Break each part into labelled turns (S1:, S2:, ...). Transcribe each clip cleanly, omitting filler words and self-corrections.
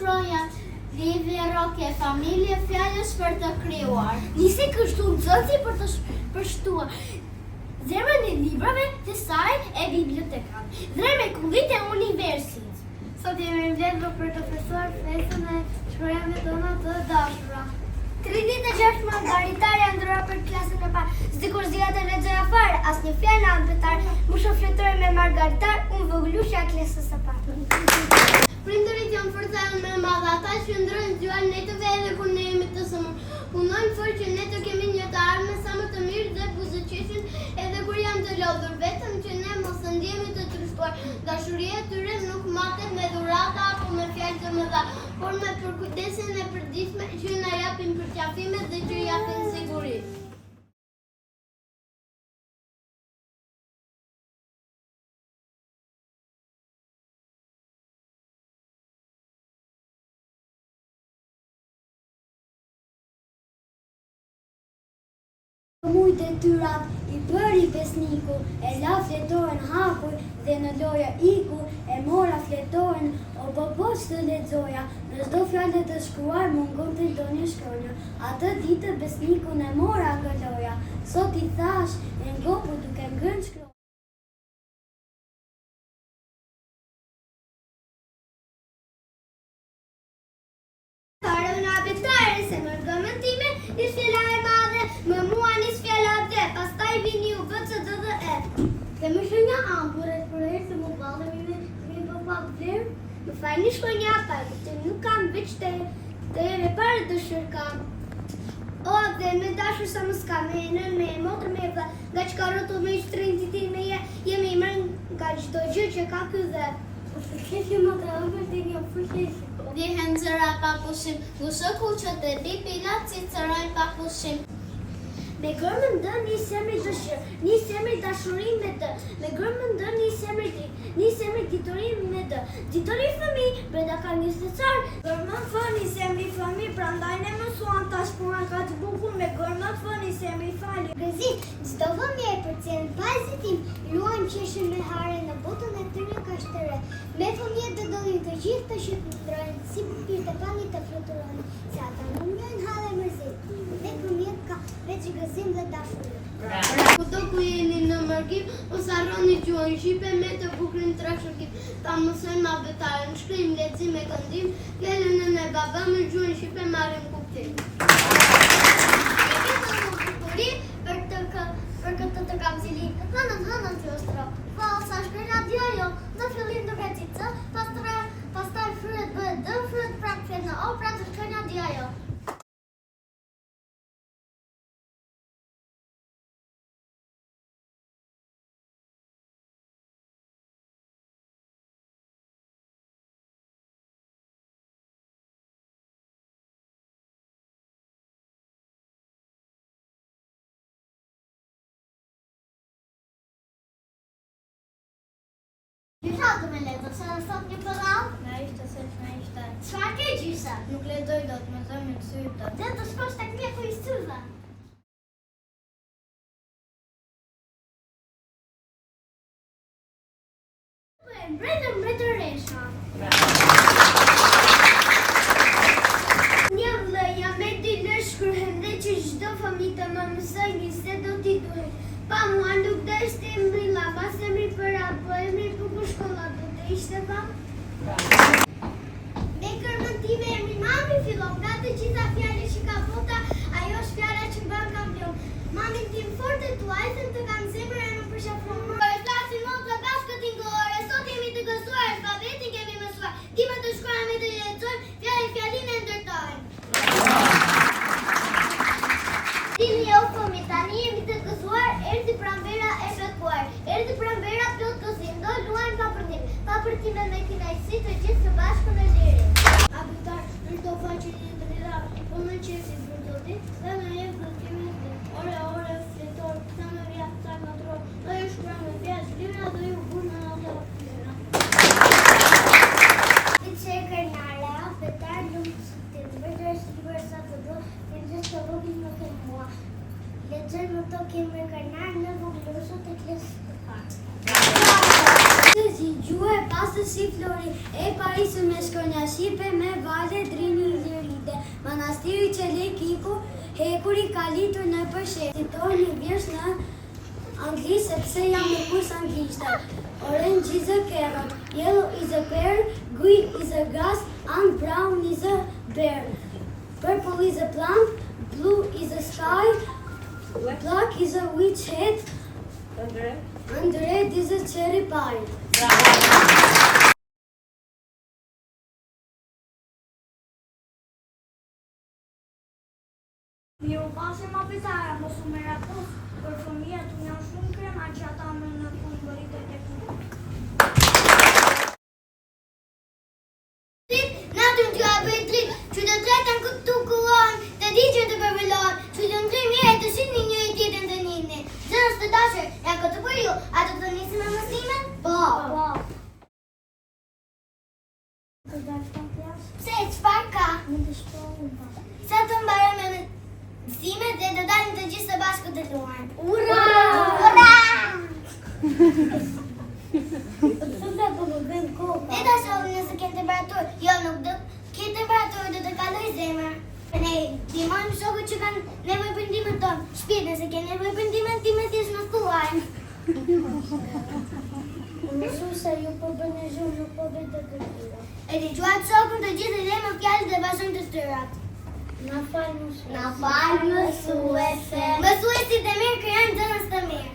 S1: shkronja, lidhje roke, familje, fjallës për të krijuar.
S2: Nisi kështu nxënësi për të përshtuar zemrën e librave të saj e bibliotekave, dhe mrekullitë e universit.
S1: Sot jemi mbledhur për të festuar festën e shkronjave tona të dashura.
S2: 36 margaritar janë ndërruar për klasën e parë. Sikur zia të lexoja fare, asnjë fjalë anëtar. Më shoh fletore me margaritar, unë vogëlusha klasës së parë.
S1: Prindërit janë forca jonë më e madhe, ata që ndrojnë gjuar netëve edhe kur ne jemi të sëmur. Punojnë fort që ne të kemi një të ardhme sa më të mirë dhe buzëqeshin edhe kur janë të lodhur, vetëm që ne mos ndjehemi të trishtuar. Dashuria e tyre nuk matet me dhurata apo me fjalë të mëdha, por me përkujdesin e përditshme që na japin përqafime dhe që japin siguri.
S2: Mujt e tyrat i bëri besniku, e la fletoren hakur dhe në loja iku, e mora fletoren o boboq të lexoja, në çdo fjalë të shkruar mungonte donjë shkronja. Atë ditë besnikun e mora nga loja, sot i thash e ngopu duke ngrënë shkronja. Se më gëmën time, ish fjela e madhe, më mua nis fjela dhe, pastaj vini u BCDE.
S1: Dhe më shënja ampuret për herë se më ballë mi po pak vlerë.
S2: Më falni shkronja pak, që nuk kam veç të ere pare dëshirë kam. O, dhe me dashur sa më s'ka, me nën, me motër, me vë, nga që ka rrotull me shtrinti ti me jemi i mërën nga çdo gjë që ka ky dhe.
S1: Fusheshje më të ëmbër dhe një fusheshje. Dihen zëra pa pushim, gusho kuqët e di pilat si cërojnë pa pushim.
S2: Me gërmën dë një semri dëshirë, një semri dashurim me dë. Me gërmën dë një semri ditorim me dë. Ditori fëmi, brenda ka 20 carë.
S1: Gërmën fë një semri fëmi, prandaj ne mësuan tash puna ka të bukur. Me gërmën fë një semri fali.
S2: Gëzit, çdo vëmje e përcjell pa hezitim, luajnë qeshin me hare në botën e tyre kashtere. Me fëmijët të dollin të gjithë të shqipëndrojnë, si pyrë të pani të fluturojnë, se ata nuk njojnë hale mërzit. Dhe fëmijët ka veç gëzim dhe dashuri.
S1: Kudo ku jeni në mërkim, mos harroni gjuhën shqipe me të bukurin trashëgim. Ta mësojmë abetaren, shkrim, lexim e këndim, fjallën e baba me gjuhën shqipe marrim kuptim.
S2: Për këtë të kam zilin, hënën të ostro. Sa shkrenja djajo, në fillim duke cicë, pastaj fryet bëhet dë, fryet prap flet në o, pra të shkrenja djajo. Gjysa të me leto, se në sot një përrall?
S1: Na ishte se që na ishte.
S2: Çfarë ke gjysa?
S1: Nuk lexoj dot, me zemrën e syrit dot.
S2: Dhe të shkosh tek mjeku i syve. Mbretëresha. Një vllëja me dy lësh shkruhem dhe që çdo fëmijë të më mësojnë se do t'i duhet. Pa mua nuk do ishte mbrilla, pas emri për apo emri bukur shkolla do të ishte pa? Me kërmën time emri mami fillon, nga të gjitha fjalët që ka bota, ajo është fjala që bën kampion. Mamin tim fort e tuajtën të kam zemër e nuk përshafron. Për flasin motra bashkë tingëllore, sot jemi të gëzuar, alfabetin kemi mësuar. Dime të shkruajmë me të lexojmë, fjalin e ndërtojmë. Dini jo fëmi, tani jemi të gëzuar, erdhi pranvera e bekuar. Erdhi pranvera plot gëzim, do luajmë pa përndim. Pa përtime me kënaqësi të gjithë së bashku në lirim.
S1: Abitar, në të faqe një të rira, po në qesit për të dit, dhe në jef dhe t'jemi dhe ore, fletor, këta në vja, ta kontrol, dhe ju shkura me fjallë, lira dhe ju burë në të flera.
S2: Që e kërnare, abitar, lumë të të vërgjër së të bërë sa të do, në gjithë të vogin më të mua. Lexoj më to kemë kërnar në voglusot e klasës të parë. Të zgjue pas të si flore Shqiptori, e Parisu me shkronja Shqipe me vale drini Iliride, manastiri Qelekiku, hekuri ka litur në përshet. Citojnë një vjersh në anglisht sepse jam në kurs anglishte. Orange is a carrot, yellow is a pear, green is a grass, and brown is a bear. Purple is a plant, blue is a sky, black is a witch head, and red is a cherry pie.
S3: Miru pasi ma pizarra, mos u meratos, për fëmijët u janë shumë krema që ata më në punë bërit e teknikë.
S1: Natën t'ju e bëjt dritë, që të tretën këtu kullon, të diqën të përvelon, që të ndrim jetë të shini një i tjetën të njëni. Zërës të dashër, e këtë për ju, a të të njësi me mësimin? Po. Pse, qëfar ka?
S2: Në të shpohën pa.
S1: Sa të mbarë me mësimet dhe të dalin të gjithë së bashku të luajnë.
S2: Ura!
S1: Ura!
S2: Pëse po më bëjmë koka?
S1: Ne ta shohim nëse ke temperaturë. Jo, nuk do ke temperaturë, do të kaloj zemër. Ne ndihmojmë shokët që kanë nevojë për ndihmën tonë. Shpirt, nëse ke nevojë për ndihmën time thjesht na thuaj.
S2: Mësuese, ju po bëni zhurmë, nuk po bëjtë të tjera.
S1: E dëgjuat shokun të gjithë dhe më fjalët dhe vazhdojmë të styrat.
S2: Na falë mësuese.
S1: Na falë mësuese. Mësuesit e mirë krijojnë dhënës të mirë.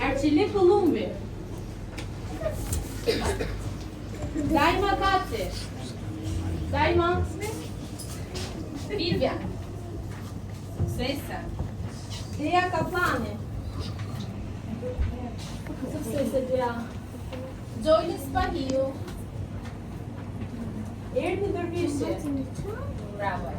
S4: Arçelik Kolumbi. Daima Kaci. Daima Vivja. Sesa. Dea Kaplani. Sesa Dea. Joyce Spahiu. Erdi Dervishi. Bravo.